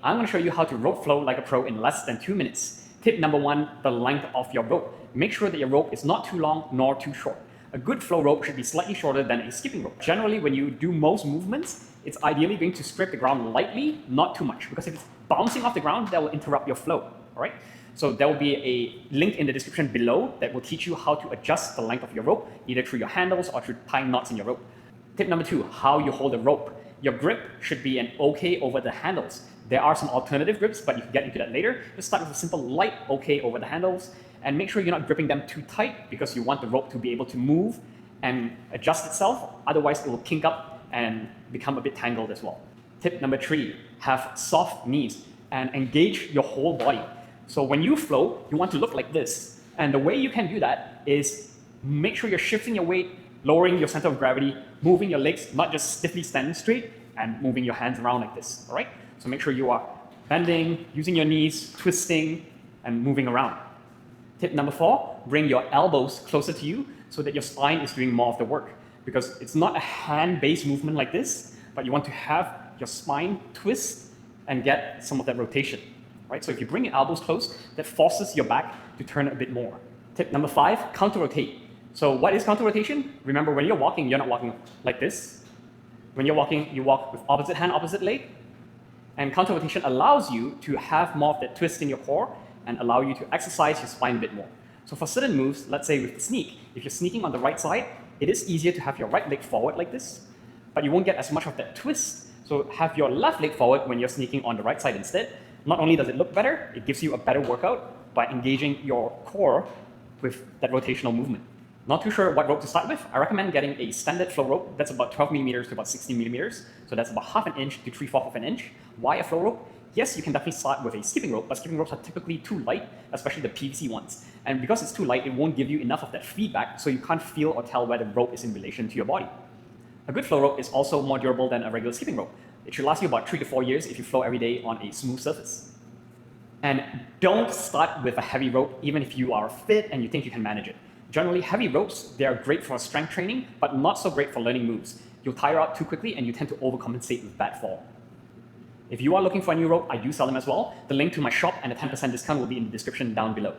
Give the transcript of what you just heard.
I'm going to show you how to rope flow like a pro in less than 2 minutes. Tip number 1, the length of your rope. Make sure that your rope is not too long nor too short. A good flow rope should be slightly shorter than a skipping rope. Generally, when you do most movements, it's ideally going to scrape the ground lightly, not too much, because if it's bouncing off the ground, that will interrupt your flow, all right? So there will be a link in the description below that will teach you how to adjust the length of your rope, either through your handles or through tying knots in your rope. Tip number 2, how you hold the rope. Your grip should be an okay over the handles. There are some alternative grips, but you can get into that later. Just start with a simple light okay over the handles, and make sure you're not gripping them too tight because you want the rope to be able to move and adjust itself. Otherwise, it will kink up and become a bit tangled as well. Tip number 3, have soft knees and engage your whole body. So when you flow, you want to look like this. And the way you can do that is make sure you're shifting your weight, lowering your center of gravity, moving your legs, not just stiffly standing straight, and moving your hands around like this, all right? So make sure you are bending, using your knees, twisting, and moving around. Tip number 4, bring your elbows closer to you so that your spine is doing more of the work. Because it's not a hand-based movement like this, but you want to have your spine twist and get some of that rotation, right? So if you bring your elbows close, that forces your back to turn a bit more. Tip number 5, counter-rotate. So what is counter-rotation? Remember, when you're walking, you're not walking like this. When you're walking, you walk with opposite hand, opposite leg. And counter-rotation allows you to have more of that twist in your core and allow you to exercise your spine a bit more. So for certain moves, let's say with the sneak, if you're sneaking on the right side, it is easier to have your right leg forward like this, but you won't get as much of that twist. So have your left leg forward when you're sneaking on the right side instead. Not only does it look better, it gives you a better workout by engaging your core with that rotational movement. Not too sure what rope to start with. I recommend getting a standard flow rope that's about 12 millimeters to about 16 millimeters. So that's about half an inch to 3/4 of an inch. Why a flow rope? Yes, you can definitely start with a skipping rope, but skipping ropes are typically too light, especially the PVC ones. And because it's too light, it won't give you enough of that feedback, so you can't feel or tell where the rope is in relation to your body. A good flow rope is also more durable than a regular skipping rope. It should last you about 3 to 4 years if you flow every day on a smooth surface. And don't start with a heavy rope, even if you are fit and you think you can manage it. Generally, heavy ropes, they are great for strength training, but not so great for learning moves. You'll tire out too quickly and you tend to overcompensate with bad form. If you are looking for a new rope, I do sell them as well. The link to my shop and a 10% discount will be in the description down below.